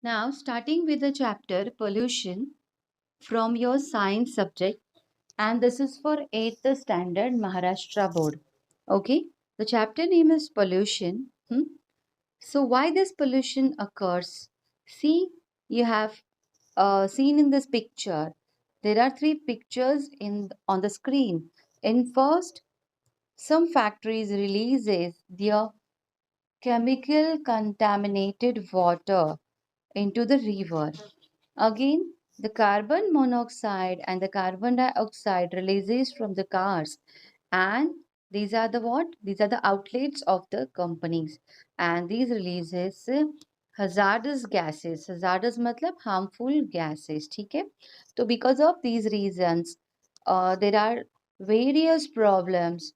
Now, starting with the chapter pollution from your science subject, and this is for 8th standard Maharashtra board. Okay, the chapter name is pollution. So, why this pollution occurs? See, you have seen in this picture. There are three pictures in on the screen. In first, some factories releases their chemical contaminated water into the river. Again, the carbon monoxide and the carbon dioxide releases from the cars, and these are the what? These are the outlets of the companies, and these releases hazardous gases. Hazardous मतलब harmful gases. ठीक है? तो because of these reasons, there are various problems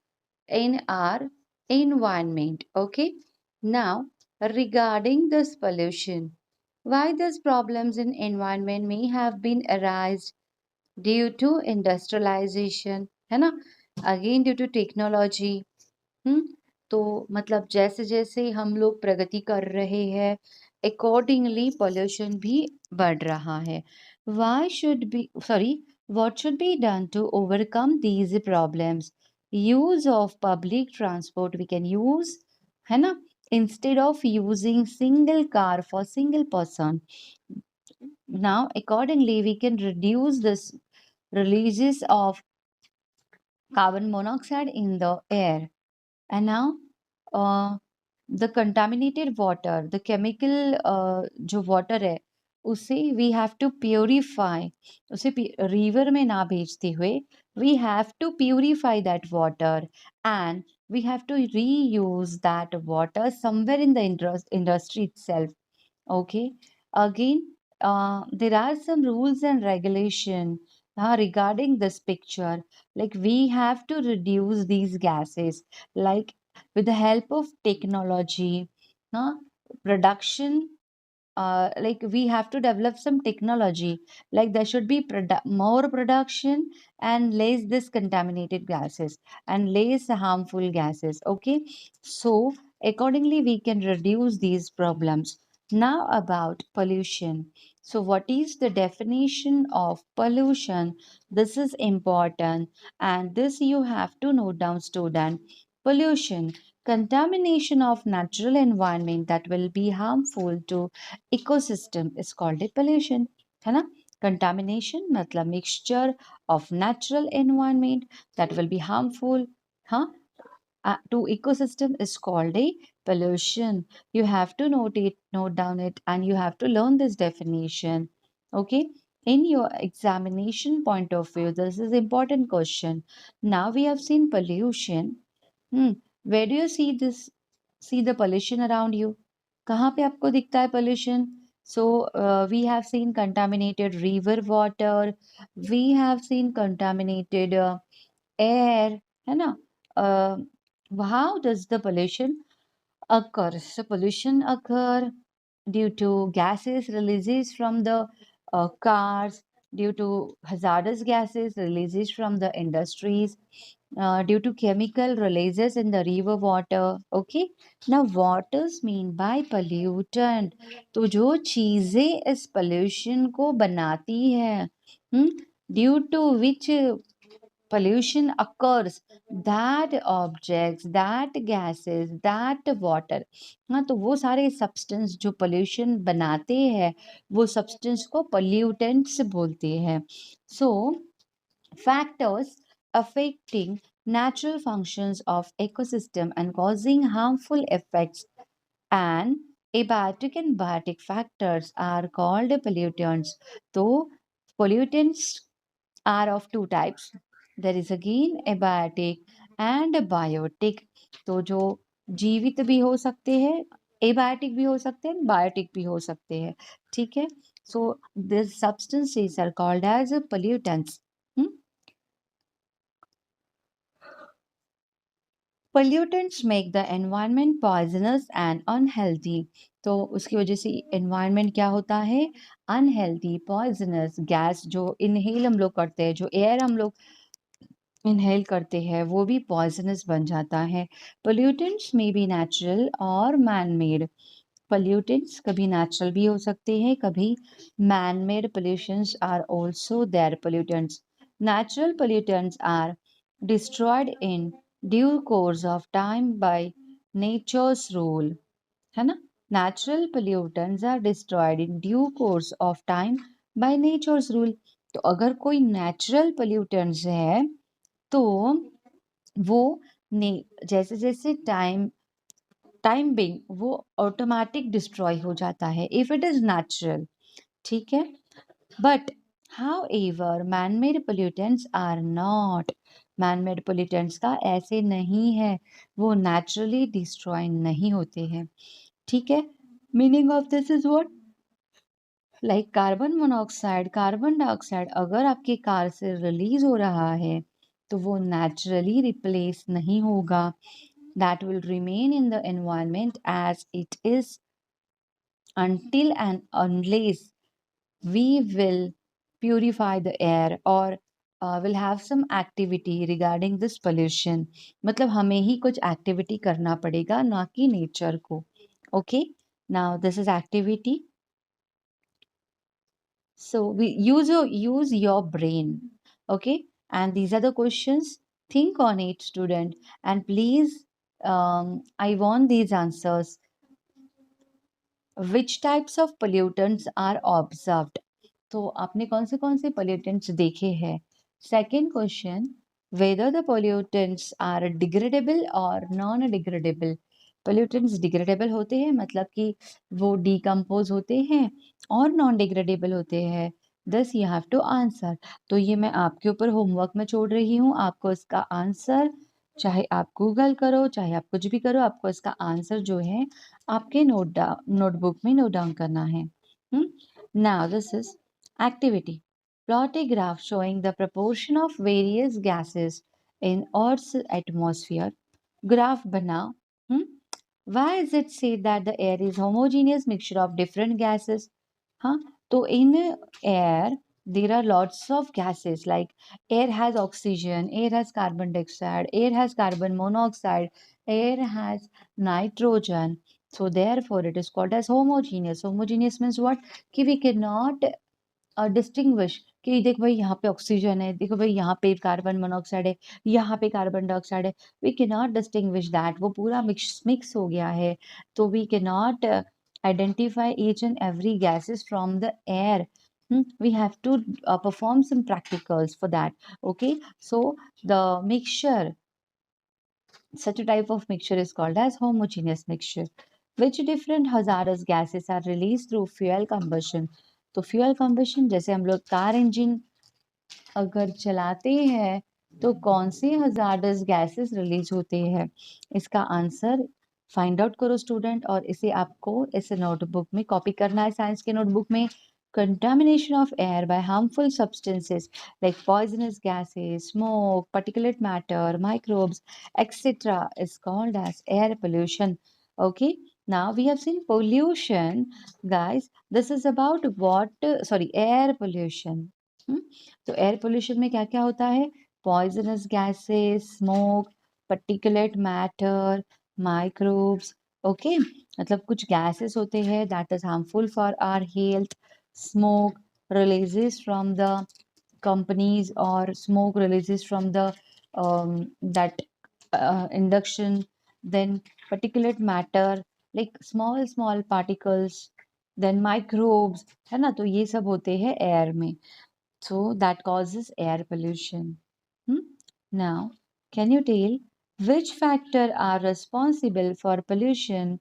in our environment. Okay. Now, regarding this pollution, why these problems in environment may have been arised due to industrialization, है ना? Again due to technology. हम्म तो मतलब जैसे जैसे हम लोग प्रगति कर रहे हैं, accordingly pollution भी बढ़ रहा है. Why should be sorry, what should be done to overcome these problems? Use of public transport we can use, है ना? Instead of using single car for single person. Now, accordingly, we can reduce this releases of carbon monoxide in the air. And now, uh, the contaminated water, the chemical जो water है, उसे we have to purify. उसे river में ना भेजते हुए, we have to purify that water, and we have to reuse that water somewhere in the industry itself. Okay. Again, there are some rules and regulation regarding this picture. Like we have to reduce these gases, like with the help of technology, huh? Production. Like we have to develop some technology. Like there should be more production and less this contaminated gases and less harmful gases. Okay, so accordingly we can reduce these problems. Now about pollution. So what is the definition of pollution? This is important, and this you have to note down, student. Pollution, contamination of natural environment that will be harmful to ecosystem is called a pollution, है ना? Contamination मतलब mixture of natural environment that will be harmful, huh? To ecosystem is called a pollution. You have to note down it, and you have to learn this definition. Okay. In your examination point of view, this is important question. Now we have seen pollution. Hmm. Where do you see this? See the pollution around you? कहाँ पे आपको दिखता है pollution? So we have seen contaminated river water. We have seen contaminated air, है ना? Uh, how does the pollution occur? So pollution occur due to gases releases from the cars, due to hazardous gases releases from the industries, due to chemical releases in the river water. Okay. Now what is mean by pollutant? तो जो चीजें इस pollution को बनाती है, due to which pollution occurs, that objects, that gases, that water, हाँ तो वो सारे सब्सटेंस जो पोल्यूशन बनाते हैं, वो सब्सटेंस को पोल्यूटेंट्स बोलते हैं. सो factors affecting natural functions of ecosystem and causing harmful effects, and abiotic and biotic factors are called pollutants. So pollutants are of two types. There is again abiotic and biotic. तो जो जीवित भी हो सकते हैं, abiotic भी हो सकते हैं, biotic भी हो सकते हैं. ठीक है? So these substances are called as pollutants. Hmm? Pollutants make the environment poisonous and unhealthy. तो उसकी वजह से environment क्या होता है? Unhealthy, poisonous gas जो inhale हम लोग करते हैं, जो air हम लोग इनहेल करते हैं, वो भी पॉइजनस बन जाता है. Pollutants may be natural or man-made. pollutants कभी natural भी हो सकते हैं, कभी man-made pollutions are also there pollutants. Natural pollutants are destroyed in due course of time by nature's rule. है ना? Natural pollutants are destroyed in due course of time by nature's rule. तो अगर कोई natural pollutants है तो वो जैसे जैसे टाइम बिंग वो ऑटोमेटिक डिस्ट्रॉय हो जाता है इफ इट इज नेचुरल, ठीक है। But however manmade pollutants are not, manmade pollutants का ऐसे नहीं है, वो नेचुरली डिस्ट्रॉय नहीं होते हैं, ठीक है। Meaning of this is what, like carbon monoxide, carbon dioxide अगर आपके कार से रिलीज हो रहा है तो वो नेचुरली रिप्लेस नहीं होगा, that will remain in the environment as it is until and unless we will purify the air or will have some activity regarding this pollution. मतलब हमें ही कुछ activity करना पड़ेगा ना कि nature को. Okay, now this is activity. So we use your brain. Okay, and these are the questions. Think on it, student, and please, I want these answers. Which types of pollutants are observed? तो आपने कौन से pollutants देखे हैं? Second question, whether the pollutants are degradable or non-degradable. Pollutants degradable होते हैं मतलब कि वो decompose होते हैं और non-degradable होते हैं. Thus you have to answer. तो ये मैं आपके ऊपर होमवर्क में छोड़ रही हूँ, आपको इसका आंसर चाहे आप गूगल करो चाहे आप कुछ भी करो, आपको इसका आंसर जो है आपके नोटबुक में नोट डाउन करना है. Now this is activity. Plot a graph showing the proportion of various gases in Earth's atmosphere. Graph बनाओ. Why is it said that the air is homogeneous mixture of different gases? हाँ, तो in air there are lots of gases, like air has oxygen, air has carbon dioxide, air has carbon monoxide, air has nitrogen. So therefore it is called as homogeneous. Homogeneous means what? कि we cannot distinguish कि देख भाई यहाँ पे oxygen है, देखो भाई यहाँ पे कार्बन मोनोऑक्साइड है, यहाँ पे कार्बन डाइऑक्साइड है, we can not distinguish that, वो पूरा मिक्स हो गया है, तो we can not identify each and every gases from the air. We have to perform some practicals for that. Okay, so the mixture, such a type of mixture is called as homogeneous mixture. Which different hazardous gases are released through fuel combustion? तो fuel combustion जैसे हम लोग car engine अगर चलाते हैं तो कौन से हजार्डस गैसेस रिलीज होते हैं, इसका आंसर फाइंड आउट करो स्टूडेंट, और इसे आपको इस नोटबुक में कॉपी करना है, साइंस के नोटबुक में. Contamination of air by harmful substances like poisonous gases, smoke, particulate matter, microbes, etc. is called as air pollution. Okay, now we have seen pollution, guys. This is about what? Sorry, air pollution. तो air pollution में क्या क्या होता है? Poisonous gases, smoke, particulate matter, microbes. Okay, मतलब कुछ gases होते हैं that is harmful for our health. Smoke releases from the companies, or smoke releases from the that induction. Then particulate matter, like small particles. Then microbes, है ना, तो ये सब होते हैं एयर में. So that causes air pollution. Now, can you tell which factor are responsible for pollution?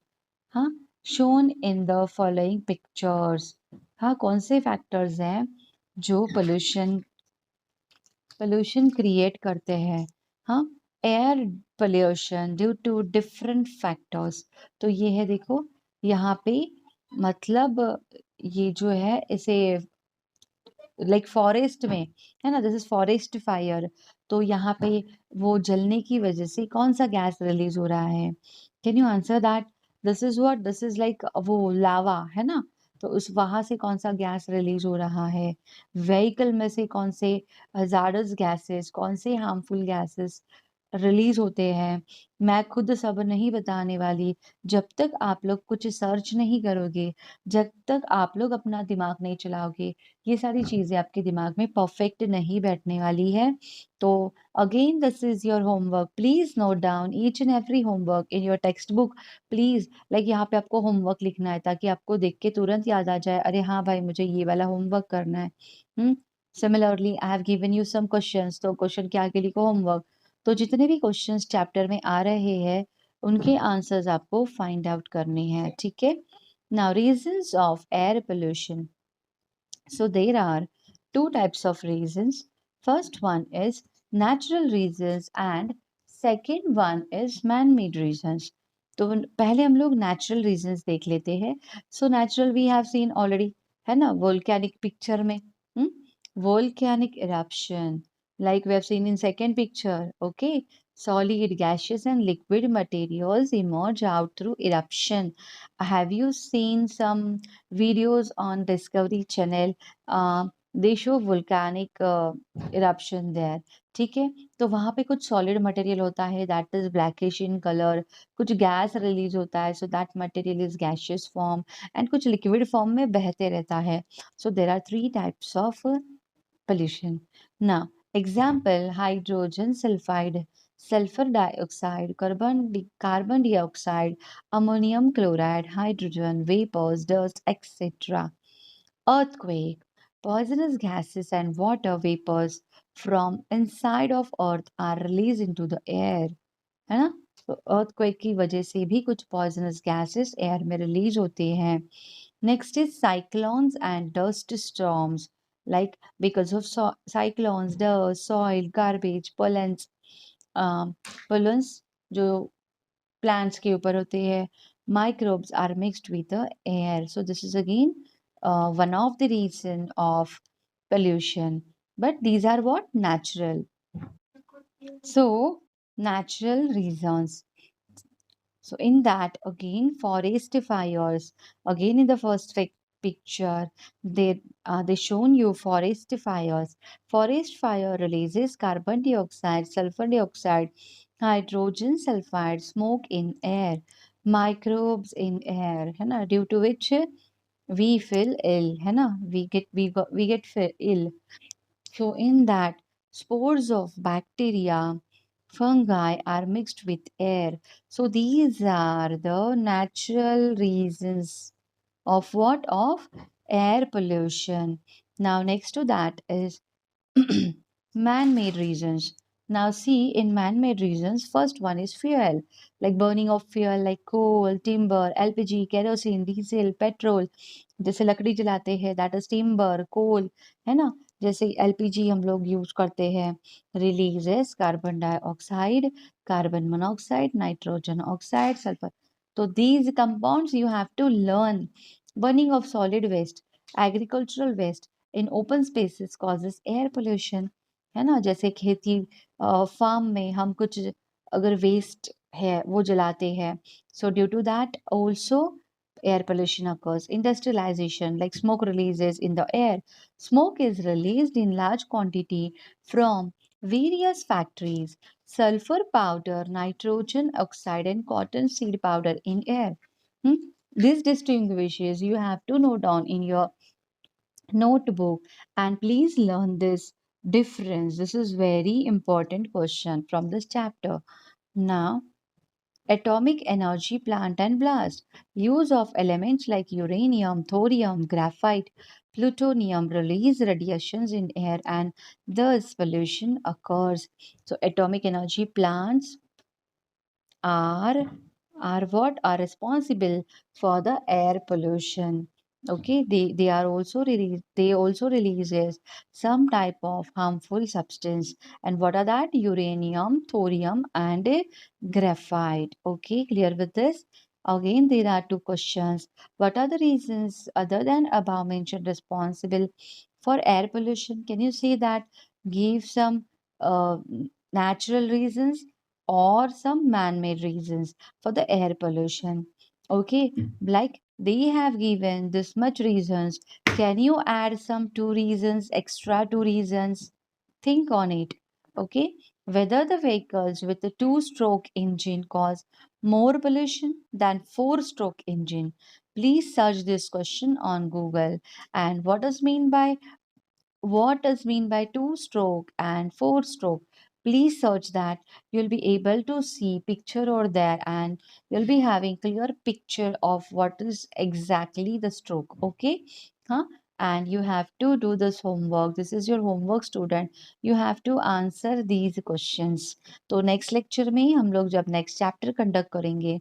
हाँ, shown in the following pictures. हाँ, कौन से factors हैं जो pollution create करते हैं? हाँ, air pollution due to different factors. तो ये है, देखो यहाँ पे, मतलब ये जो है इसे लाइक फॉरेस्ट में है ना, दिस इज फॉरेस्ट फायर. तो यहाँ पे वो जलने की वजह से कौन सा गैस रिलीज हो रहा है? Can you answer that? This is what, this is like वो लावा है ना, तो उस वहां से कौन सा गैस रिलीज हो रहा है? व्हीकल में से कौन से हजार्डस गैसेस, कौन से हार्मफुल गैसेस रिलीज होते हैं। मैं खुद सब नहीं बताने वाली। जब तक आप लोग कुछ सर्च नहीं करोगे, जब तक आप लोग अपना दिमाग नहीं चलाओगे, ये सारी चीज़ें आपके दिमाग में परफेक्ट नहीं बैठने वाली है। तो again this is your homework. Please note down each and every homework in your text book. Please like यहाँ पे आपको होमवर्क लिखना है ताकि आपको देख के तुरंत याद आ जाए, अरे हाँ भाई मुझे ये वाला होमवर्क करना है। Similarly I have given you some questions, तो क्वेश्चन के आगे लिखो होमवर्क। तो जितने भी क्वेश्चंस चैप्टर में आ रहे हैं उनके आंसर्स आपको फाइंड आउट करने हैं, ठीक है। Now reasons of air pollution. So there are two types of reasons. First one is natural reasons and second one is man-made reasons. तो पहले हम लोग natural reasons देख लेते हैं. So natural we have seen already, है ना, volcanic picture में, volcanic eruption, like we have seen in second picture, okay. Solid, gaseous and liquid materials emerge out through eruption. Have you seen some videos on Discovery Channel? They show volcanic eruption there, ठीक है। तो वहां पे कुछ solid material होता है that is blackish in colour, कुछ gas release होता है, so that material is gaseous form, and कुछ लिक्विड फॉर्म में बहते रहता है। So there are three types of pollution. Now, example hydrogen sulfide, sulfur dioxide, carbon dioxide, ammonium chloride, hydrogen vapors, dust, etc. Earthquake, poisonous gases and water vapors from inside of earth are released into the air, है ना। तो earthquake की वजह से भी कुछ poisonous gases air में release होते हैं। Next is cyclones and dust storms, like because of cyclones, dust, soil, garbage, pollens जो प्लांट्स के ऊपर होते हैं, microbes are mixed with the air. So this is again one of the reason of pollution. But these are what? Natural. So natural reasons. So in that again forest fires. Again in the first picture they shown you forest fires. Forest fire releases carbon dioxide, sulfur dioxide, hydrogen sulfide, smoke in air, microbes in air, है ना, due to which we feel ill, है ना, we get ill. So in that spores of bacteria, fungi are mixed with air. So these are the natural reasons of what? Of air pollution. Now next to that is man-made reasons. Now see, in man-made reasons, first one is fuel, like burning of fuel like coal, timber, LPG, kerosene, diesel, petrol. जैसे लकड़ी जलाते हैं that is timber, कोल, है ना। जैसे LPG हम लोग use करते हैं, releases carbon dioxide, carbon monoxide, nitrogen oxide, sulphur. तो these compounds you have to learn. Burning of solid waste, agricultural waste in open spaces causes air pollution, है ना। जैसे खेती फार्म में हम कुछ अगर वेस्ट है वो जलाते हैं, so due to that also air pollution occurs. Industrialization, like smoke releases in the air. Smoke is released in large quantity from various factories. Sulfur powder, nitrogen oxide, and cotton seed powder in air. Hmm? This distinguishes, you have to note down in your notebook, and please learn this difference. This is very important question from this chapter. Now, atomic energy plant and blast. Use of elements like uranium, thorium, graphite, plutonium release radiations in air and thus pollution occurs. So atomic energy plants are what are responsible for the air pollution. Okay, they are also they also releases some type of harmful substance. And what are that? Uranium, thorium and graphite. Okay, clear with this? Again there are two questions. What are the reasons other than above mentioned responsible for air pollution? Can you say that? Give some natural reasons or some man-made reasons for the air pollution. Okay, like they have given this much reasons. Can you add some two reasons, extra two reasons? Think on it. Okay, whether the vehicles with a two-stroke engine cause more pollution than four-stroke engine. Please search this question on Google. And what does mean by two stroke and four stroke? Please search that. You'll be able to see picture over there, and you'll be having clear picture of what is exactly the stroke. Okay, huh? And you have to do this homework. This is your homework, student. You have to answer these questions. तो next lecture में हम लोग जब next chapter conduct करेंगे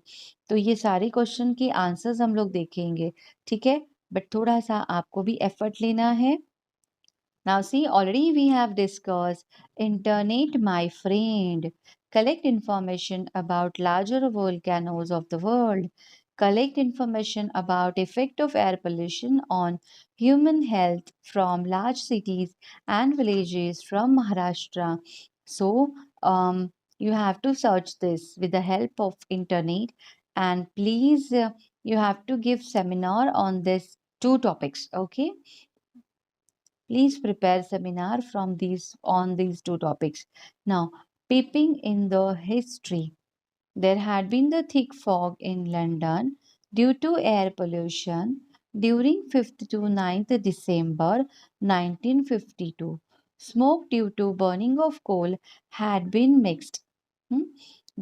तो ये सारे question के आंसर्स हम लोग देखेंगे, ठीक है? बट थोड़ा सा आपको भी एफर्ट लेना है. Now, see, already we have discussed internet, my friend. Collect information about larger volcanoes of the world. Collect information about effect of air pollution on human health from large cities and villages from Maharashtra. So, you have to search this with the help of internet, and please, you have to give seminar on this two topics. Okay. Please prepare seminar from these on these two topics. Now, peeping in the history. There had been the thick fog in London due to air pollution during 5th to 9th December 1952. Smoke due to burning of coal had been mixed. Hmm?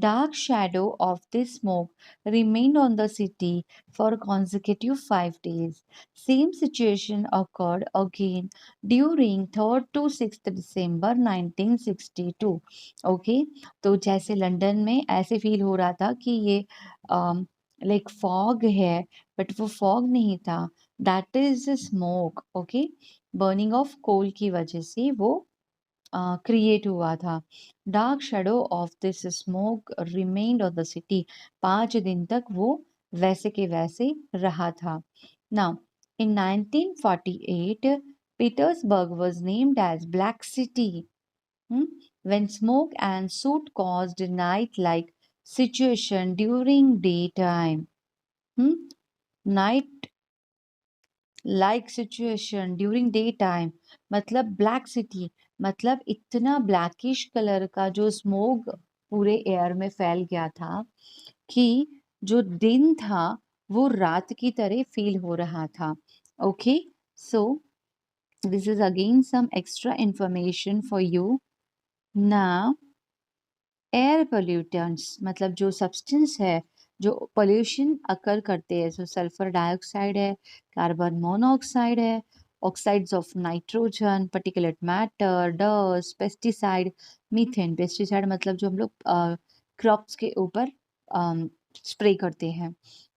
Dark shadow of this smoke remained on the city for consecutive 5 days. Same situation occurred again during 3rd to 6th December 1962. Okay, तो जैसे London में ऐसे feel हो रहा था कि ये like fog है, बट वो फॉग नहीं था, that is smoke. Okay, burning of coal की वजह से वो क्रिएट हुआ था. Dark shadow of this smoke remained on the city. 5 दिन तक वो वैसे के वैसे रहा था. Now in 1948 Petersburg was named as Black City. When smoke and soot caused night-like situation during daytime. Hmm? Night-like situation during daytime मतलब black city, मतलब इतना ब्लैकिश कलर का जो स्मोक पूरे एयर में फैल गया था कि जो दिन था वो रात की तरह फील हो रहा था. Okay, so this is again some extra information for you. Now air pollutants मतलब जो सब्सटेंस है जो पोल्यूशन अकर करते हैं, सो सल्फर डाइऑक्साइड है, कार्बन मोनोऑक्साइड है, oxides of nitrogen, particulate matter, dust, pesticide, methane. Pesticide मतलब जो हम लोग क्रॉप्स के ऊपर स्प्रे करते हैं.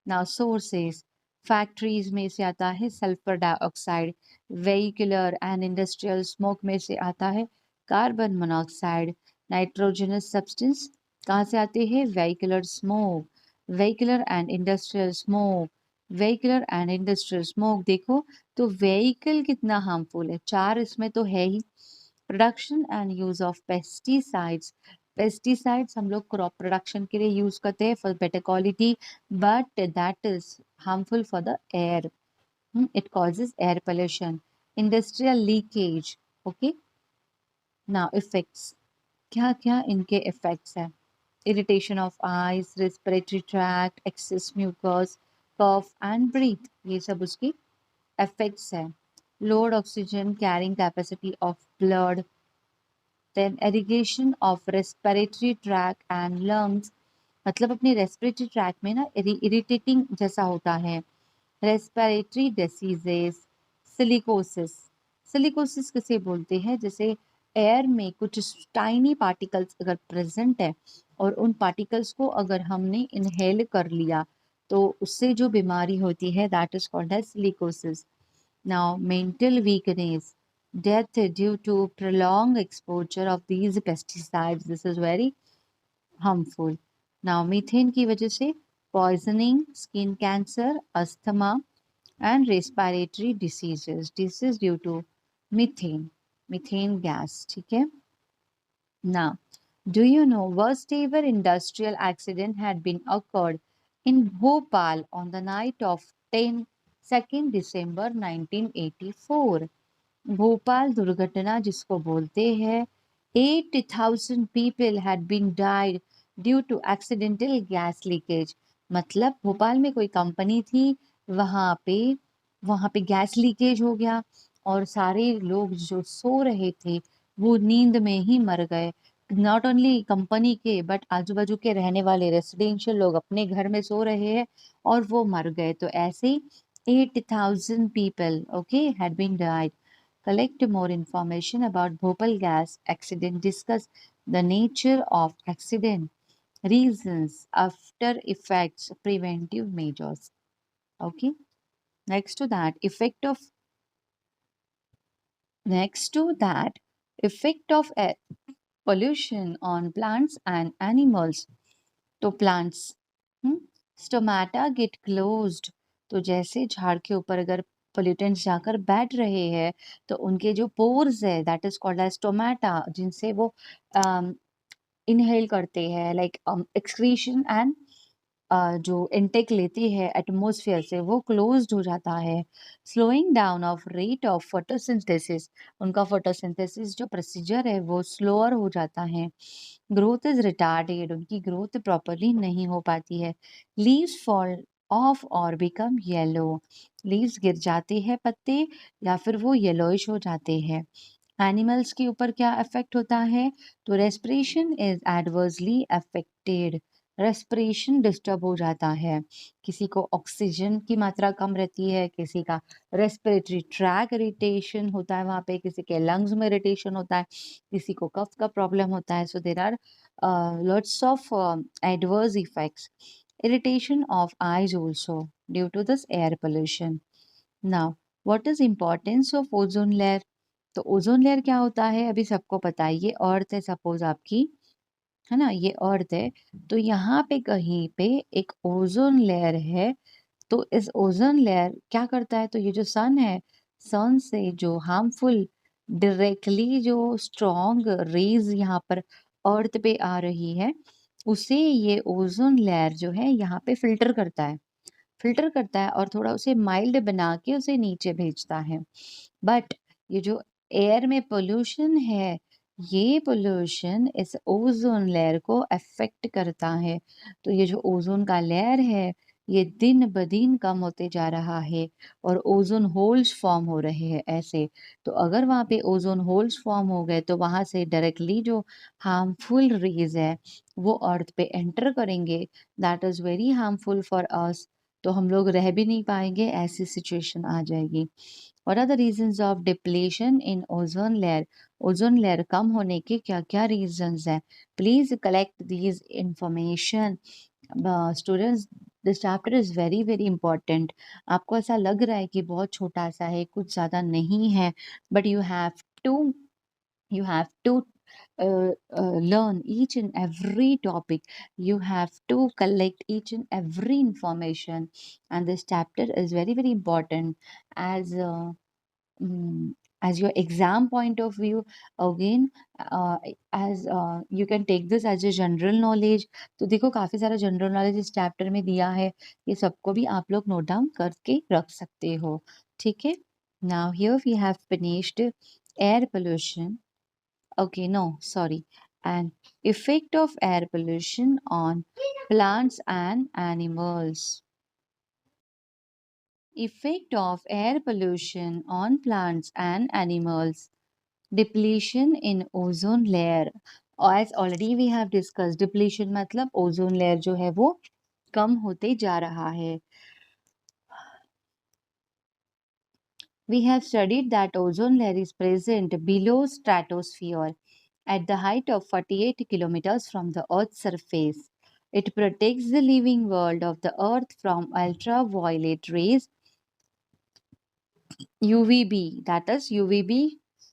नाउ सोर्सेस, फैक्ट्रीज में से आता है sulphur dioxide. Vehicular and industrial smoke में से आता है कार्बन मोनोऑक्साइड. नाइट्रोजनस सब्सटेंस कहाँ से आते हैं? Vehicular smoke. Vehicular and industrial smoke. Vehicular and industrial smoke देखो तो व्हीकल कितना हार्मफुल है, 4 इसमें तो है ही. Production and use of pesticides. Pesticides हम लोग क्रॉप प्रोडक्शन के लिए यूज करते हैं for better quality, but that is harmful for the air. It causes air pollution. Industrial leakage. Okay, now effects. क्या क्या इनके इफेक्ट्स हैं? Irritation of eyes, respiratory tract, excess mucus, cough and breath, ये सब उसकी effects हैं. Load oxygen carrying capacity of blood, then irritation of respiratory track and lungs, मतलब अपने रेस्पिरेटरी ट्रैक में ना इरिटेटिंग जैसा होता है. Respiratory diseases, silicosis. सिलिकोसिस किसे बोलते हैं? जैसे एयर में कुछ टाइनी पार्टिकल्स अगर प्रेजेंट है और उन पार्टिकल्स को अगर हमने इनहेल कर लिया तो उससे जो बीमारी होती है that is called as silicosis. Now mental weakness, death due to prolonged exposure of these pesticides. This is very harmful. Now methane की वजह से poisoning, skin cancer, asthma and respiratory diseases. This is due to methane gas. ठीक है. Now, do you know worst ever industrial accident had been occurred in Bhopal on the night of 2nd December 1984? Bhopal दुर्घटना जिसको बोलते हैं 80,000 people had been died due to accidental gas leakage. मतलब भोपाल में कोई company थी, वहां पे वहां पे गैस लीकेज हो गया और सारे लोग जो सो रहे थे वो नींद में ही मर गए। नॉट ओनली कंपनी के बट आजू बाजू के रहने वाले रेसिडेंशियल लोग अपने घर में सो रहे हैं और वो मर गए। तो ऐसे 80,000 people, okay, had been died. Collect more information about Bhopal gas accident. Discuss the nature of accident, reasons, after effects, preventive measures. Okay. Next to that, effect of air pollution on plants and animals. तो plants stomata gate closed. तो जैसे झाड़ के ऊपर अगर pollutants जाकर बैठ रहे हैं तो उनके जो पोर्स है that is called as stomata, जिनसे वो इनहेल करते हैं लाइक एक्सक्रीशन एंड जो इनटेक लेती है एटमॉस्फेयर से वो क्लोज्ड हो जाता है। Slowing down of rate of photosynthesis, उनका फोटोसिंथेसिस जो प्रोसीजर है वो स्लोअर हो जाता है। ग्रोथ इज रिटार्डेड, उनकी ग्रोथ प्रॉपरली नहीं हो पाती है। लीव्स फॉल ऑफ और बिकम येलो, लीव्स गिर जाते हैं पत्ते या फिर वो येलोइश हो जाते हैं। एनिमल्स के ऊपर क्या इफेक्ट होता है? तो respiration is adversely affected, respiration disturb हो जाता है। किसी को ऑक्सीजन की मात्रा कम रहती है, किसी का रेस्पिरेटरी ट्रैक इरिटेशन होता है वहाँ पे, किसी के लंग्स में इरिटेशन होता है, किसी को कफ का प्रॉब्लम होता है। So there are lots of adverse effects. Irritation of eyes also due to this air pollution. Now what is importance of ozone layer? तो ओजोन लेयर क्या होता है अभी सबको पता है। ये अर्थ है सपोज आपकी, है ना, ये अर्थ है। तो यहाँ पे कहीं पे एक ओजोन लेयर है। तो इस ओजोन लेयर क्या करता है? तो ये जो सन है, सन से जो हार्मफुल डायरेक्टली जो स्ट्रॉन्ग रेज यहाँ पर अर्थ पे आ रही है, उसे ये ओजोन लेयर जो है यहाँ पे फिल्टर करता है और थोड़ा उसे माइल्ड बना के उसे नीचे भेजता है। बट ये जो एयर में पोल्यूशन है, ये पोल्यूशन इस ओजोन लेयर को अफेक्ट करता है। तो ये जो ओजोन का लेयर है ये दिन ब दिन कम होते जा रहा है और ओजोन होल्स फॉर्म हो रहे हैं ऐसे। तो अगर वहाँ पे ओजोन होल्स फॉर्म हो गए तो वहाँ से डायरेक्टली जो हार्मफुल रेज है वो अर्थ पे एंटर करेंगे, that is very harmful for us. तो हम लोग रह भी नहीं पाएंगे, ऐसी सिचुएशन आ जाएगी। What are the reasons of depletion in ozone layer? Ozone layer कम होने के क्या क्या रीजंस हैं? Please collect these information. Students, this chapter is very very important. आपको ऐसा लग रहा है कि बहुत छोटा सा है, कुछ ज्यादा नहीं है, but you have to learn each and every topic. You have to collect each and every information, and this chapter is very very important as mm, as your exam point of view. Again, as you can take this as a general knowledge। तो देखो काफी सारा general knowledge इस chapter में दिया है, ये सबको भी आप लोग नोट डाउन करके रख सकते हो। ठीक है। Now here we have finished air pollution. Okay, no, sorry. And effect of air pollution on plants and animals. Effect of air pollution on plants and animals. Depletion in ozone layer. As already we have discussed, depletion मतलब ozone layer जो है वो कम होते जा रहा है। We have studied that ozone layer is present below stratosphere at the height of 48 kilometers from the Earth's surface. It protects the living world of the Earth from ultraviolet rays, UVB, that is UVB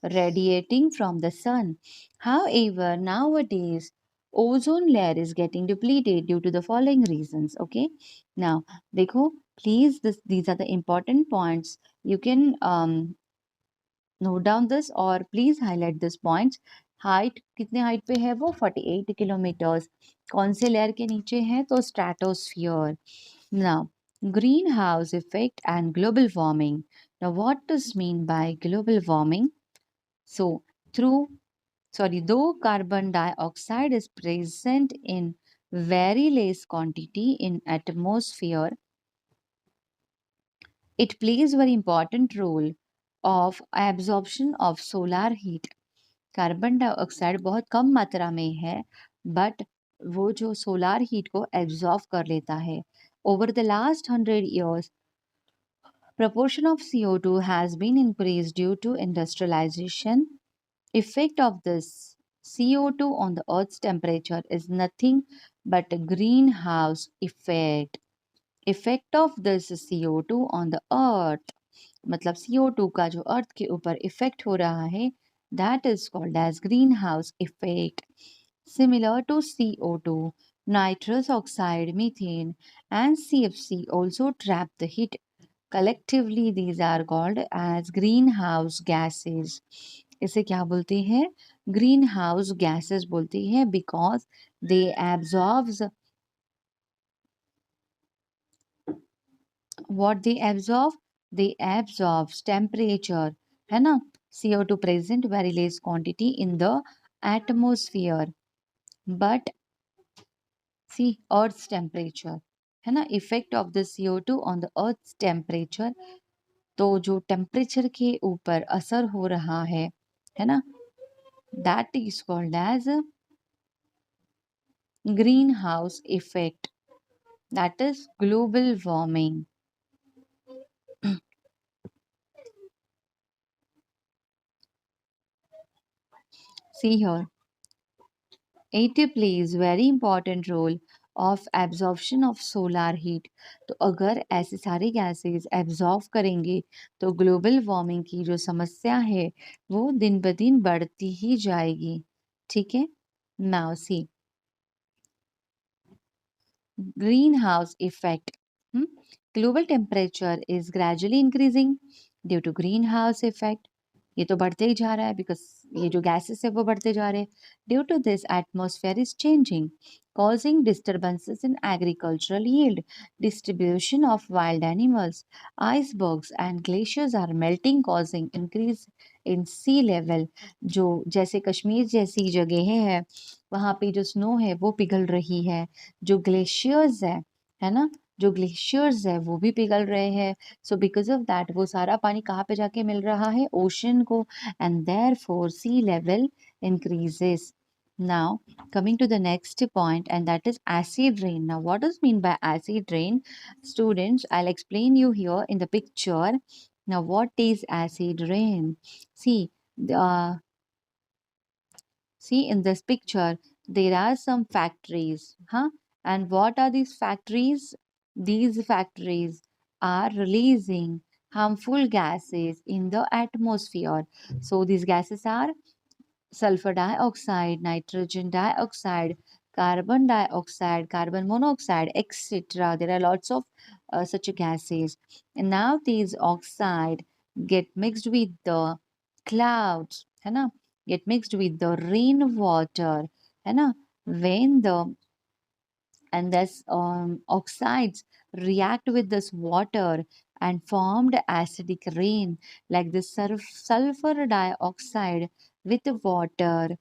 radiating from the sun. However, nowadays ozone layer is getting depleted due to the following reasons. Okay, now देखो please, these are the important points. You can note down this और please highlight this points. Height कितने height पे है वो? 48 kilometres. कौन से layer के नीचे है? तो stratosphere. Now green house effect and global warming. Now what does mean by global warming? So through though carbon dioxide is present in very less quantity in atmosphere, it plays very important role of absorption of solar heat. Carbon dioxide बहुत कम मात्रा में है, but वो जो solar heat को absorb कर लेता है. Over the last 100 years, proportion of CO2 has been increased due to industrialization. Effect of this CO2 on the Earth's temperature is nothing but a greenhouse effect. Effect of this CO2 on the Earth, मतलब CO2 का जो अर्थ के ऊपर effect हो रहा है, that is called as greenhouse effect. Similar to CO2, nitrous oxide, methane, and CFC also trap the heat. Collectively, these are called as greenhouse gases. इसे क्या बोलते हैं? Greenhouse gases बोलते हैं because they absorbs what they absorbs temperature, है ना? CO2 present very less quantity in the atmosphere, but see earth's temperature, है ना? Effect of the CO2 on the earth's temperature, तो जो टेम्परेचर के ऊपर असर हो रहा है ना, that is called as greenhouse effect, that is global warming. See here, it plays very important role of absorption of solar heat. तो अगर ऐसे सारे गैसेस एब्जॉर्व करेंगे तो ग्लोबल वार्मिंग की जो समस्या है वो दिन ब दिन बढ़ती ही जाएगी. ठीक है. Now see greenhouse effect. Hmm? Global temperature is gradually increasing due to greenhouse effect. ये तो बढ़ते ही जा रहा है बिकॉज ये जो गैसेस है वो बढ़ते जा रहे हैं. Due to this atmosphere is changing, causing disturbances in agricultural yield, distribution of wild animals. Icebergs and glaciers are melting, causing increase in sea level. जो जैसे कश्मीर जैसी जगह है वहाँ पे जो स्नो है वो पिघल रही है, जो ग्लेशियर्स है ना, जो ग्लेशियर्स है वो भी पिघल रहे हैं. सो बिकॉज ऑफ दैट वो सारा पानी कहाँ पे जाके मिल रहा है? ओशन को. And therefore sea level increases. Now, coming to the next point, and that is acid rain. Now, what does mean by acid rain? Students, I'll explain you here in the picture. Now, what is acid rain? See, uh, See in this picture, there are some factories, huh? And what are these factories? These factories are releasing harmful gases in the atmosphere. So these gases are sulfur dioxide, nitrogen dioxide, carbon dioxide, carbon monoxide, etc. There are lots of such gases. And now these oxide get mixed with the clouds, है ना? Get mixed with the rainwater, है ना? When the and this oxides react with this water and formed acidic rain, like the sulfur dioxide with water.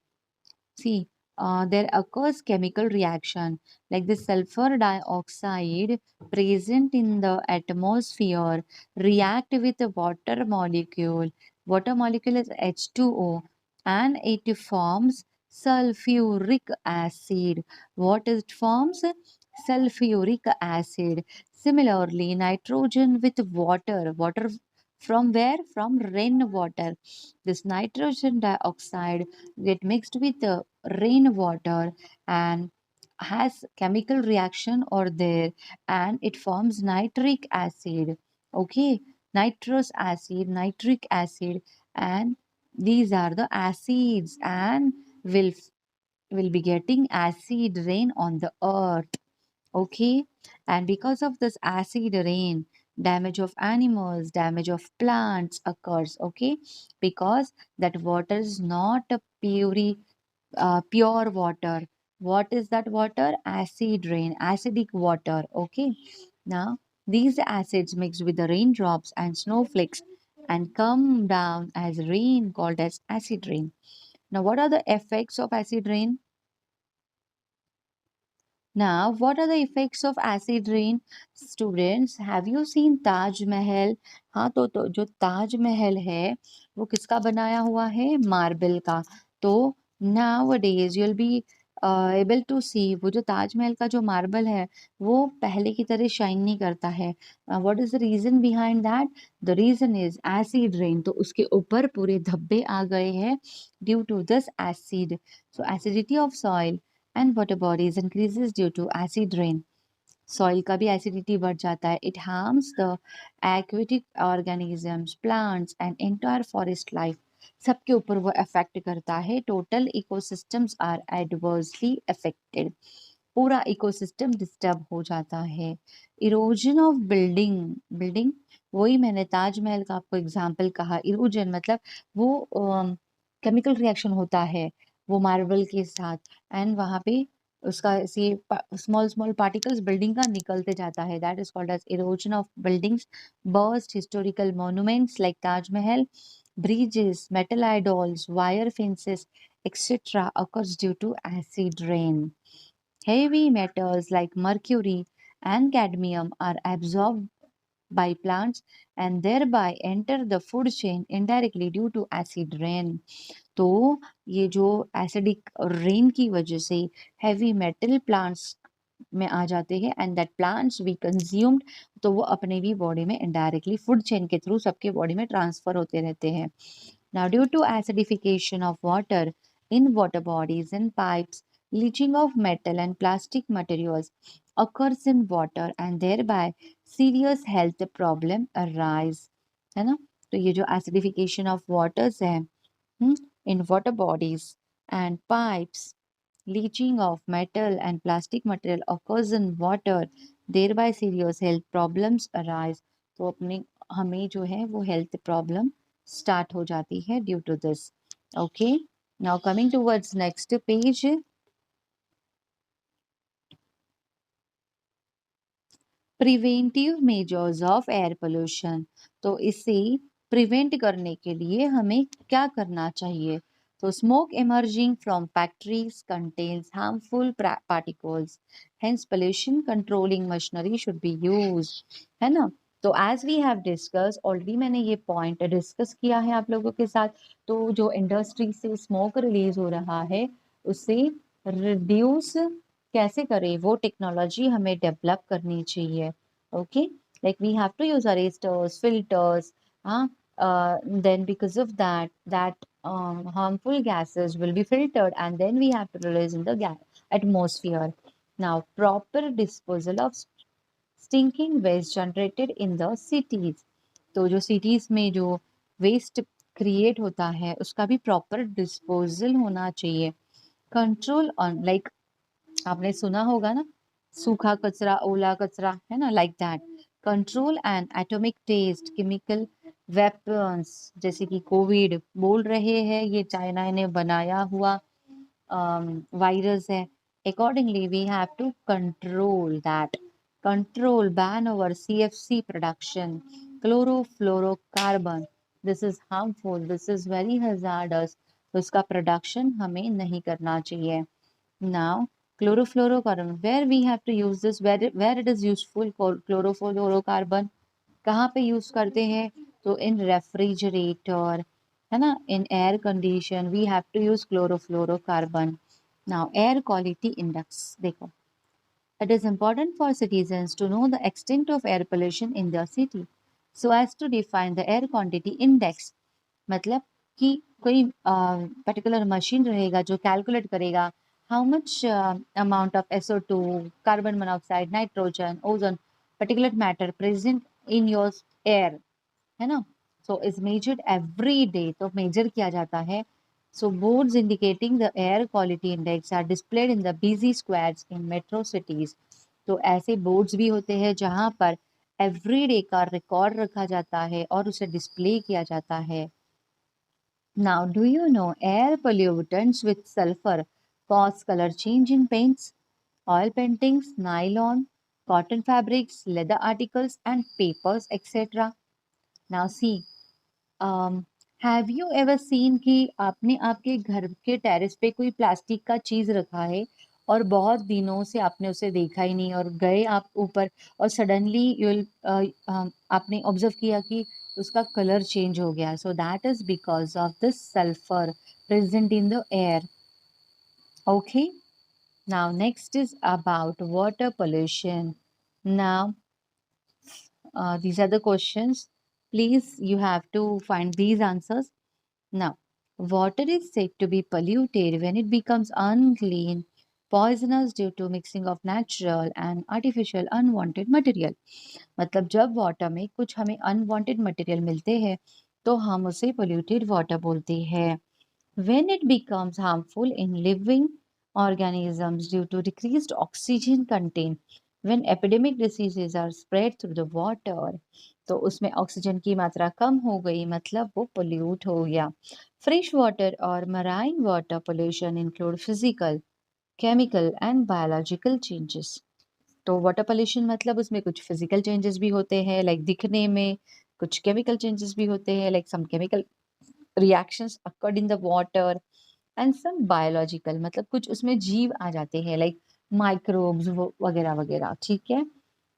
See, there occurs chemical reaction like the sulfur dioxide present in the atmosphere react with the water molecule. Water molecule is H2O, and it forms sulfuric acid. What it forms? Sulfuric acid. Similarly, nitrogen with water. Water from where? From rainwater. This nitrogen dioxide get mixed with the rainwater and has chemical reaction or there, and it forms nitric acid. Okay, nitrous acid, nitric acid, and these are the acids, and will be getting acid rain on the earth. Okay, and because of this acid rain, damage of animals, damage of plants occurs. Okay, because that water is not a pure water. What is that water? Acid rain, acidic water. Okay, now these acids mix with the raindrops and snowflakes and come down as rain, called as acid rain. Now, what are the effects of acid rain? Now, what are the effects of acid rain? Students, have you seen Taj Mahal? हाँ तो जो ताज महल है वो किसका बनाया हुआ है? Marble का। तो nowadays you'll be able to see वो जो ताजमहल का जो मार्बल है वो पहले की तरह शाइन नहीं करता है। What is the reason behind that? The reason is acid rain. तो उसके ऊपर पूरे धब्बे आ गए हैं due to this acid. So acidity of soil and water bodies increases due to acid rain. Soil का भी एसिडिटी बढ़ जाता है. It harms the aquatic organisms, plants and entire forest life. सबके ऊपर वो अफेक्ट करता है. Total ecosystems are adversely affected. पूरा इकोसिस्टम डिस्टर्ब हो जाता है. Erosion of building. बिल्डिंग वही मैंने ताजमहल का आपको एग्जाम्पल कहा. इरोजन मतलब वो केमिकल रिएक्शन होता है वो मार्बल के साथ एंड वहां पे उसका ऐसे स्मॉल स्मॉल पार्टिकल्स बिल्डिंग का निकलते जाता है. That is called as erosion of buildings. Burst historical monuments like Taj Mahal, bridges, metal idols, wire fences, etc. occurs due to acid rain. Heavy metals like mercury and cadmium are absorbed by plants and thereby enter the food chain indirectly due to acid rain. तो ये जो acidic rain की वजह से heavy metal plants में आ जाते हैं and that plants we consumed. तो वो अपने भी बॉडी में इनडायरेक्टली फूड चेन के थ्रू सबके बॉडी में ट्रांसफर होते रहते हैं. Now due to acidification of water in water bodies and pipes, leaching of metal and plastic materials occurs in water and thereby serious health problem arise. है ना? तो ये जो एसिडिफिकेशन ऑफ वाटर्स है in water bodies and pipes, leaching of metal and plastic material occurs in water, thereby serious health problems arise. तो अपने हमें जो है वो हेल्थ प्रॉब्लम स्टार्ट हो जाती है due to this. Okay, now coming towards next page. Preventive measures of air pollution. तो इसे प्रिवेंट करने के लिए हमें क्या करना चाहिए? तो smoke emerging from factories contains harmful particles, hence pollution controlling machinery should be used. है ना? तो as we have discuss already मैंने ये पॉइंट डिस्कस किया है आप लोगों के साथ. तो जो इंडस्ट्री से स्मोक रिलीज हो रहा है उसे रिड्यूस कैसे करें वो टेक्नोलॉजी हमें डेवलप करनी चाहिए. Okay, like we have to use arresters, filters. हाँ, then because of that harmful gases will be filtered and then we have to release in the atmosphere. Now, proper disposal of stinking waste generated in the cities. तो जो cities में जो waste create होता है उसका भी proper disposal होना चाहिए. कंट्रोल ऑन, लाइक आपने सुना होगा ना, सूखा कचरा, ओला कचरा, है ना, like that. Control and atomic test, chemical weapons जैसे कि कोविड बोल रहे हैं ये चाइना ने बनाया हुआ वायरस है. Accordingly we have to control that. Control ban over CFC production, chlorofluorocarbon. This is harmful, this is very hazardous. तो इसका प्रोडक्शन हमें नहीं करना चाहिए. Now, chlorofluorocarbon, where we have to use this, where it is useful for chlorofluorocarbon, कहाँ पे use करते हैं? तो इन रेफ्रिजरेटर, है ना, in air condition we have to use chlorofluorocarbon. Now air quality index देखो. It is important for citizens to know the extent of air pollution in their city so as to define the air quantity index. मतलब कि कोई particular machine रहेगा जो calculate करेगा how much amount of SO2, carbon monoxide, nitrogen, ozone, particular matter present in your air. है ना? So is measured every day. तो measure किया जाता है. So boards indicating the air quality index are displayed in the busy squares in metro cities. तो ऐसे boards भी होते हैं जहां पर एवरी डे का रिकॉर्ड रखा जाता है और उसे डिस्प्ले किया जाता है. Now, do you know air pollutants with sulfur cause color change in paints, oil paintings, nylon, cotton fabrics, leather articles, and papers, etc.? Now, see, um, have you ever seen कि आपने आपके घर के terrace पे कोई plastic का चीज रखा है और बहुत दिनों से आपने उसे देखा ही नहीं और गए आप ऊपर और सडनली आपने ऑब्जर्व किया कि उसका कलर चेंज हो गया, so that is because of the sulphur present in the air. Okay, now next is about water pollution. Now these are the questions. Please, you have to find these answers. Now, water is said to be polluted when it becomes unclean, poisonous due to mixing of natural and artificial unwanted material. मतलब जब water में कुछ हमें unwanted material मिलते हैं तो हम उसे पोल्यूटेड वाटर बोलते हैं. When it becomes harmful in living organisms due to decreased oxygen content, when epidemic diseases are spread through the water, तो उसमें ऑक्सीजन की मात्रा कम हो गई मतलब वो पोल्यूट हो गया. फ्रेश वाटर और marine water pollution include physical, chemical and biological changes. तो वाटर पोल्यूशन मतलब उसमें कुछ फिजिकल चेंजेस भी होते हैं लाइक दिखने में, कुछ केमिकल चेंजेस भी होते हैं like some chemical reactions occurred in the water and some biological मतलब कुछ उसमें जीव आ जाते हैं लाइक माइक्रोब्स वगैरह वगैरह. ठीक है.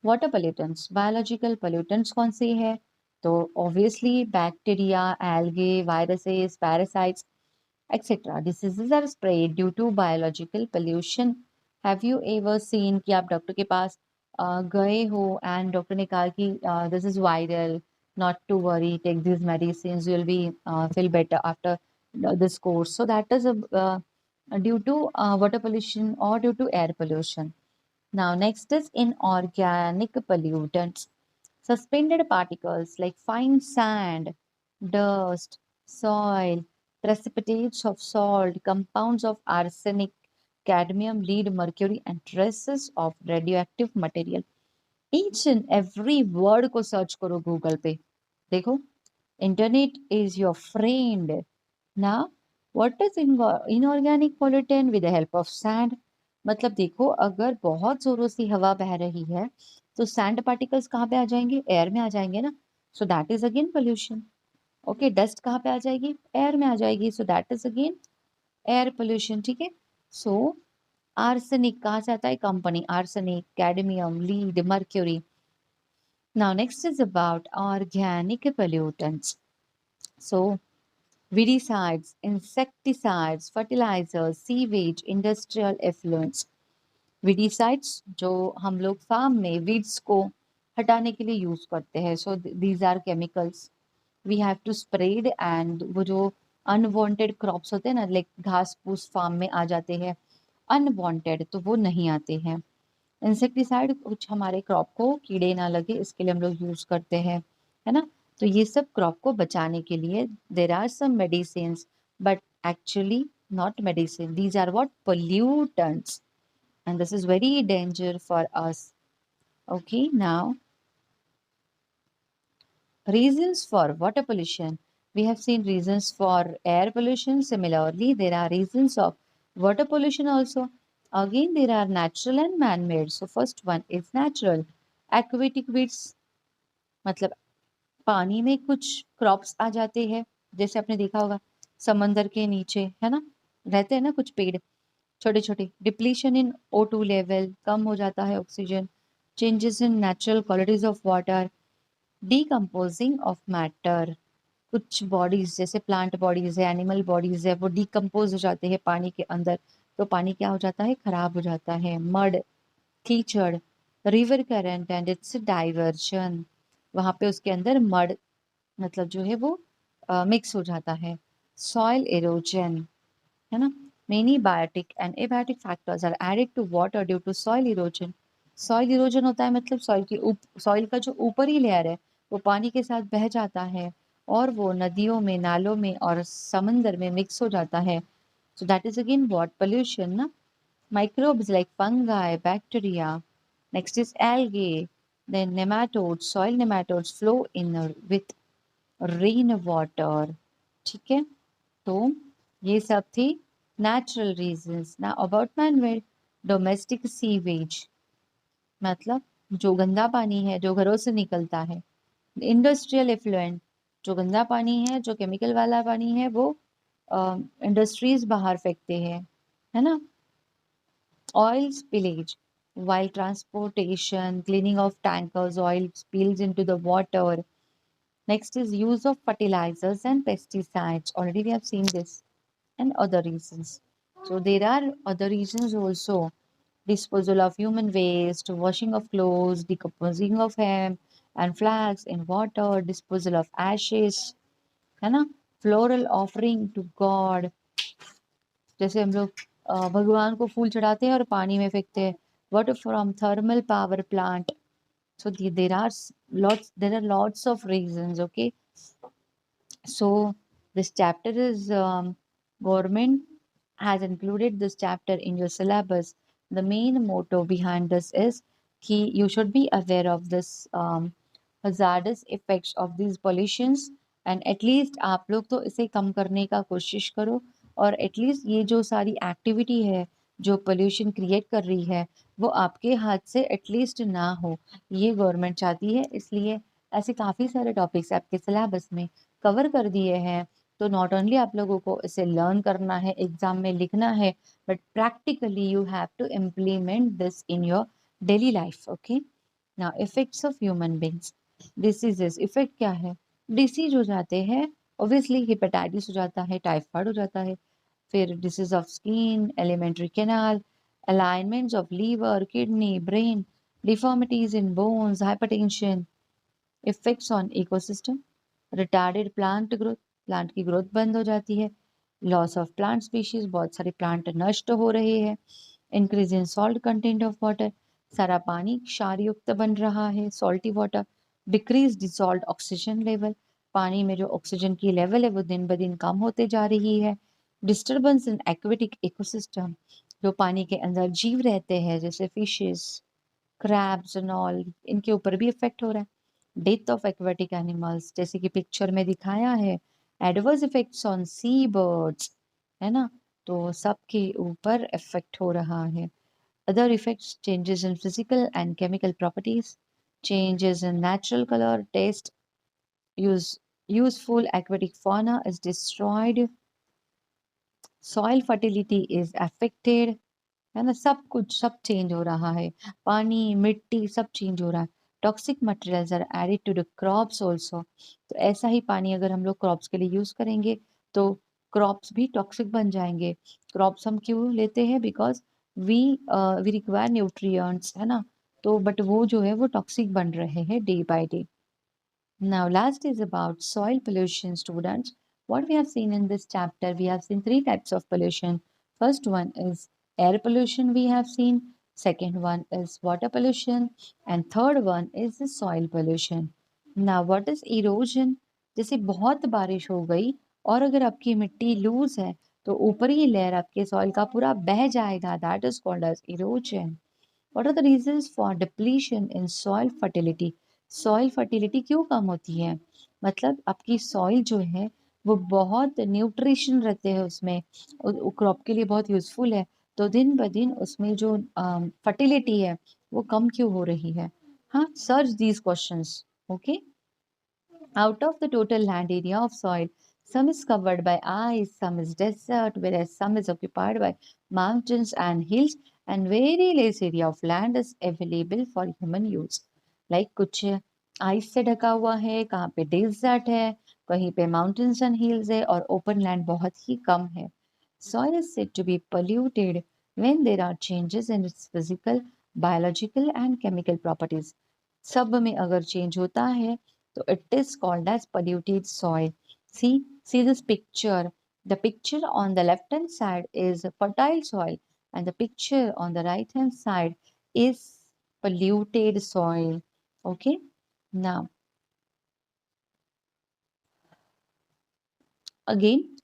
वाटर पोल्यूटेंट्स, बायोलॉजिकल पोल्यूटेंट्स कौन से हैं? तो obviously bacteria, algae, viruses, parasites etc. Diseases are spread due to biological pollution. Have you ever seen कि आप डॉक्टर के पास गए हो एंड डॉक्टर ने कहा कि this is viral, not to worry, take these medicines, you'll be feel better after this course. So that is due to water pollution or due to air pollution. Now next is inorganic pollutants. Suspended particles like fine sand, dust, soil, precipitates of salt, compounds of arsenic, cadmium, lead, mercury, and traces of radioactive material. Each and every word को search करो Google पे. देखो, internet is your friend. Now, what is inorganic pollutant with the help of sand? मतलब देखो, अगर बहुत जोरों से हवा बह रही है तो सैंड पार्टिकल्स कहाँ पे आ जाएंगे? एयर में आ जाएंगे ना. So that is again pollution. Okay, dust कहाँ पे आ जाएगी? एयर में आ जाएगी. So that is again air pollution. ठीक है. सो आर्सेनिक कहाँ से आता है? Company arsenic, cadmium, lead, mercury. Now next is about organic pollutants. So weedicides, insecticides, fertilizers, sewage, industrial effluents. weedicides जो हम लोग फार्म में वीड्स को हटाने के लिए यूज करते हैं. So these are chemicals we have to spread and वो जो अनवांटेड क्रॉप्स होते हैं ना लाइक घास फूस फार्म में आ जाते हैं अनवांटेड, तो वो नहीं आते हैं. इंसेक्टिसाइड कुछ हमारे क्रॉप को कीड़े ना लगे इसके लिए हम लोग यूज करते हैं, है ना. तो ये सब क्रॉप को बचाने के लिए there are some medicine but actually not medicine, these are what pollutants and this is very danger for us. Okay, now reasons for water pollution. We have seen reasons for air pollution. Similarly, there are reasons of water pollution also. Again, there are natural and man-made. So first one is natural. Aquatic weeds मतलब पानी में कुछ crops आ जाते हैं, जैसे आपने देखा होगा समंदर के नीचे है ना रहते हैं ना कुछ पेड़ छोटे छोटे. डिप्लीशन इन O2 लेवल, कम हो जाता है oxygen. Changes in natural qualities of water. Decomposing of matter, कुछ बॉडीज जैसे प्लांट बॉडीज है, एनिमल बॉडीज है, वो डिकम्पोज हो जाते हैं पानी के अंदर, तो पानी क्या हो जाता है? खराब हो जाता है. मड, कीचड़, river current and it's diversion, वहां पे उसके अंदर मड मतलब जो है वो मिक्स हो जाता है. सॉइल इरोजन, है ना. Many biotic and abiotic factors are added to water due to soil erosion. Soil erosion होता है मतलब सॉइल का जो ऊपरी लेयर है वो पानी के साथ बह जाता है और वो नदियों में, नालों में और समंदर में मिक्स हो जाता है. So that is again what pollution ना. Microbes like fungi, bacteria. Next is algae. Then nematodes, soil nematodes flow in with rain water. ठीक है. तो ये सब थी नेचुरल रीजंस. ना अबाउट मैनमेड, डोमेस्टिक सीवेज मतलब जो गंदा पानी है जो घरों से निकलता है. इंडस्ट्रियल एफ्लुएंट जो गंदा पानी है, जो केमिकल वाला पानी है, वो इंडस्ट्रीज बाहर फेंकते हैं, है ना। Oil spillage. While transportation, cleaning of tankers, oil spills into the water. Next is use of fertilizers and pesticides. Already we have seen this. And other reasons. So there are other reasons also. Disposal of human waste, washing of clothes, decomposing of hemp and flax in water, disposal of ashes, है ना, floral offering to God. जैसे हम लोग भगवान को फूल चढ़ाते हैं और पानी में फेंकते हैं. Water from thermal power plant. So there are lots of reasons. Okay, so this chapter is government has included this chapter in your syllabus. The main motto behind this is कि you should be aware of this hazardous effects of these pollutions and at least आप लोग तो इसे कम करने का कोशिश करो और एटलीस्ट ये जो सारी एक्टिविटी है जो पोल्यूशन क्रिएट कर रही है वो आपके हाथ से एटलीस्ट ना हो, ये गवर्नमेंट चाहती है. इसलिए ऐसे काफ़ी सारे टॉपिक्स आपके सिलेबस में कवर कर दिए हैं. तो नॉट ओनली आप लोगों को इसे लर्न करना है, एग्जाम में लिखना है, but practically you have to implement this in your daily life. Okay, now effects of human beings. Diseases effect क्या है? डिसीज हो जाते हैं, ऑब्वियसली हेपेटाइटिस हो जाता है, टाइफाइड हो जाता है, फिर disease of skin, alimentary canal, alignments of liver, kidney, brain, deformities in bones, hypertension. Effects on ecosystem, retarded plant growth, plant की ग्रोथ बंद हो जाती है, लॉस ऑफ प्लांट स्पीशीज, बहुत सारे प्लांट नष्ट हो रहे हैं, increase in salt content of water, सारा पानी क्षार युक्त बन रहा है, salty water, decrease Dassault oxygen level, पानी में जो ऑक्सीजन की लेवल है वो दिन ब दिन कम होते जा रही है, डिस्टर्बेंस इन एक्वेटिक इकोसिस्टम, जो पानी के अंदर जीव रहते हैं जैसे फिशेस, क्रैब्स एंड ऑल, इनके ऊपर भी इफेक्ट हो रहा है. डेथ ऑफ एक्वेटिक एनिमल्स, जैसे कि पिक्चर में दिखाया है, adverse effects on sea birds, है ना, तो सबके ऊपर इफेक्ट हो रहा है. Other effects, changes in physical and chemical properties, changes in natural color, taste, useful aquatic fauna is destroyed, soil fertility is affected, है ना, सब कुछ सब चेंज हो रहा है, पानी मिट्टी सब चेंज हो रहा है. Toxic materials are added to the crops also. तो ऐसा ही पानी अगर हम लोग क्रॉप्स के लिए यूज करेंगे तो क्रॉप्स भी टॉक्सिक बन जाएंगे. क्रॉप्स हम क्यों लेते हैं? Because we we require nutrients, है ना, तो बट वो जो है वो टॉक्सिक बन रहे हैं day by day. Now, last is about soil pollution, students. What we have seen in this chapter, we have seen three types of pollution. First one is air pollution, we have seen. Second one is water pollution. And third one is the soil pollution. Now, what is erosion? जैसे बहुत बारिश हो गई और अगर आपकी मिट्टी loose है तो ऊपरी लेयर आपके सॉइल का पूरा बह जाएगा. That is called as erosion. What are the reasons for depletion in soil fertility? Soil fertility क्यों कम होती है? मतलब आपकी सॉइल जो है वो बहुत न्यूट्रिशन रहते हैं उसमें, क्रॉप के लिए बहुत यूजफुल है, तो दिन ब दिन उसमें जो फर्टिलिटी है वो कम क्यों हो रही है? हाँ, search these questions. Okay, out of the total land area of soil, some is covered by ice, some is desert, whereas some is occupied by mountains and hills, and very less area of land is available for human use. Like कुछ ice से ढका हुआ है, कहाँ पे desert है, कहीं पे माउंटेन्स एंड हिल्स है और ओपन लैंड बहुत ही कम है. Soil is said to be polluted when there are changes in its physical, biological and chemical properties. सब में अगर चेंज होता है so it is called as polluted soil. See this picture. The picture on the left hand side is fertile soil and the picture on the right hand side is polluted soil. Okay. Now, again,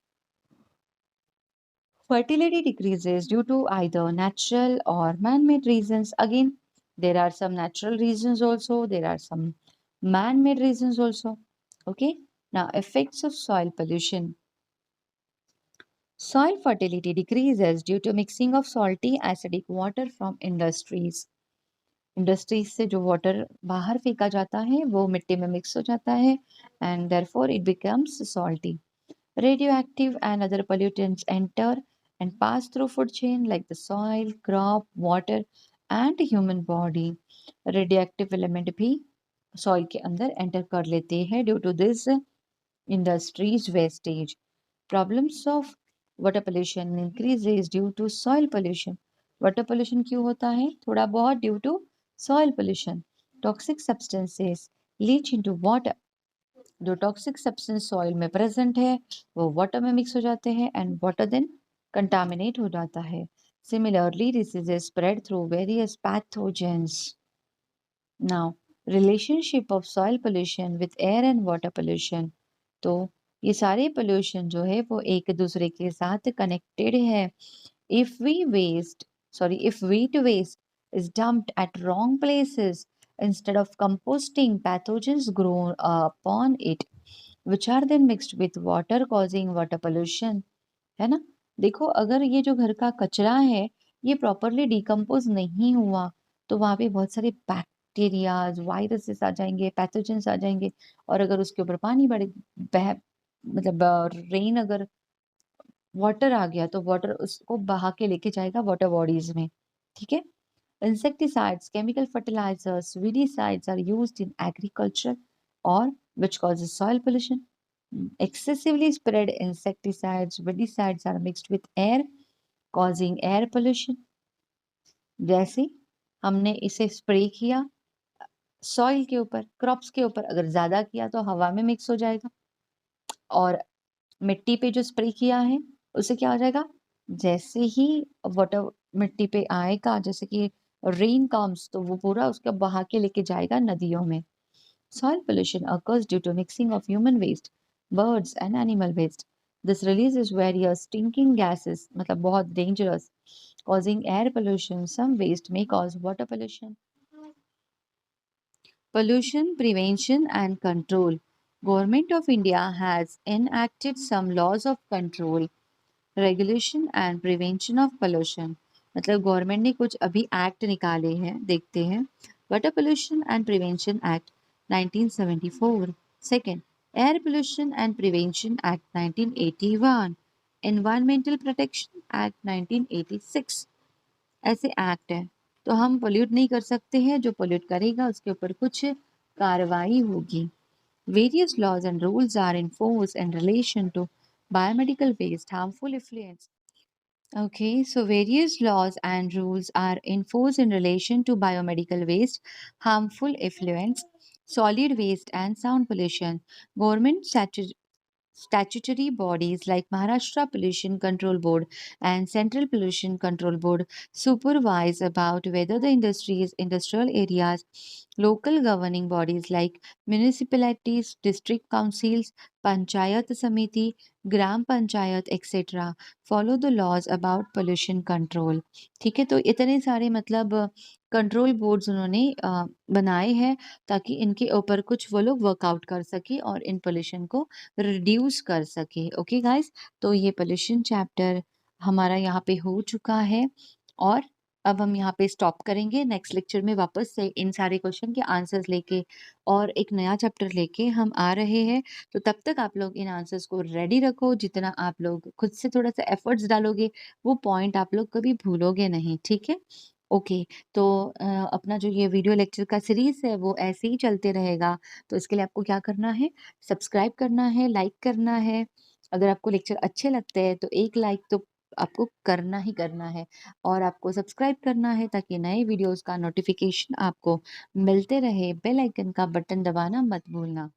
fertility decreases due to either natural or man-made reasons. Again, there are some natural reasons also. There are some man-made reasons also. Okay. Now, effects of soil pollution. Soil fertility decreases due to mixing of salty acidic water from industries. Industries से जो water बाहर फेंका जाता है वो मिट्टी में mix हो जाता है and therefore it becomes salty. Radioactive and other pollutants enter and pass through food chain like the soil, crop, water and human body. Radioactive element भी soil के अंदर enter कर लेते हैं due to this industries wastage. Problems of water pollution increases due to soil pollution. Water pollution क्यों होता है? थोड़ा बहुत due to soil pollution. Toxic substances leach into water. जो टॉक्सिक सब्सटेंस सॉइल में प्रेजेंट है वो वाटर में मिक्स हो जाते हैं एंड वाटर देन कंटामिनेट हो जाता है. Similarly diseases spread through various pathogens. Now relationship of soil pollution with air and water pollution. तो ये सारे पोल्यूशन जो है वो एक दूसरे के साथ कनेक्टेड है. If we waste, if wheat waste is dumped at wrong places, instead of composting, pathogens grow upon it, which are then mixed with water, causing water pollution. है ना? देखो अगर ये जो घर का कचरा है, ये प्रॉपरली डिकम्पोज नहीं हुआ, तो वहाँ पे बहुत सारे बैक्टीरियाज, वायरसेस आ जाएंगे, पैथोजेंस आ जाएंगे और अगर उसके ऊपर पानी बढ़े बह मतलब रेन अगर वाटर आ गया तो वाटर उसको बहा के लेके जाएगा वाटर बॉडीज में. ठीक है. Insecticides, chemical fertilizers, weedicides are used in agriculture or which causes soil pollution. Excessively spread insecticides, weedicides are mixed with air, causing air pollution. जैसे हमने इसे स्प्रे किया सॉइल के ऊपर, क्रॉप्स के ऊपर, अगर ज्यादा किया तो हवा में मिक्स हो जाएगा और मिट्टी पे जो स्प्रे किया है उससे क्या हो जाएगा, जैसे ही वाटर मिट्टी पे आएगा, जैसे कि रेन कम्स तो वो पूरा उसका बहा के लेके जाएगा नदियों में. Soil pollution occurs due to mixing of human waste, birds and animal waste. This releases various stinking gases, मतलब बहुत dangerous, causing air pollution. Some waste may cause water pollution. Pollution prevention and control. Government of India has enacted some laws of control, regulation and prevention of pollution. मतलब government ने कुछ अभी act निकाले हैं, देखते हैं. Water pollution and prevention act 1974. Second, air pollution and prevention act 1981. Environmental protection act 1986. ऐसे act है. तो हम पोल्यूट नहीं कर सकते हैं, जो पोल्यूट करेगा उसके ऊपर कुछ कार्रवाई होगी. Various laws and rules are in force in relation to biomedical waste, harmful effluents. Okay, so various laws and rules are in force in relation to biomedical waste, harmful effluents, solid waste, and sound pollution. Government statutory bodies like Maharashtra Pollution Control Board and Central Pollution Control Board supervise about whether the industries, industrial areas, local governing bodies like municipalities, district councils, panchayat samiti, gram panchayat, etc. follow the laws about pollution control. ठीक है, तो इतने सारे मतलब control boards उन्होंने बनाए हैं ताकि इनके ऊपर कुछ वो लोग वर्कआउट कर सके और इन पोल्यूशन को रिड्यूस कर सके. ओके गाइस, तो ये पोल्यूशन चैप्टर हमारा यहाँ पे हो चुका है और अब हम यहाँ पे स्टॉप करेंगे. नेक्स्ट लेक्चर में वापस से इन सारे क्वेश्चन के आंसर्स लेके और एक नया चैप्टर लेके हम आ रहे हैं. तो तब तक आप लोग इन आंसर्स को रेडी रखो. जितना आप लोग खुद से थोड़ा सा एफर्ट्स डालोगे वो पॉइंट आप लोग कभी भूलोगे नहीं. ठीक है. ओके, तो अपना जो ये वीडियो लेक्चर का सीरीज है वो ऐसे ही चलते रहेगा. तो इसके लिए आपको क्या करना है, सब्सक्राइब करना है, लाइक करना है. अगर आपको लेक्चर अच्छे लगते हैं तो एक लाइक तो आपको करना ही करना है और आपको सब्सक्राइब करना है ताकि नए वीडियोस का नोटिफिकेशन आपको मिलते रहे. बेल आइकन का बटन दबाना मत भूलना.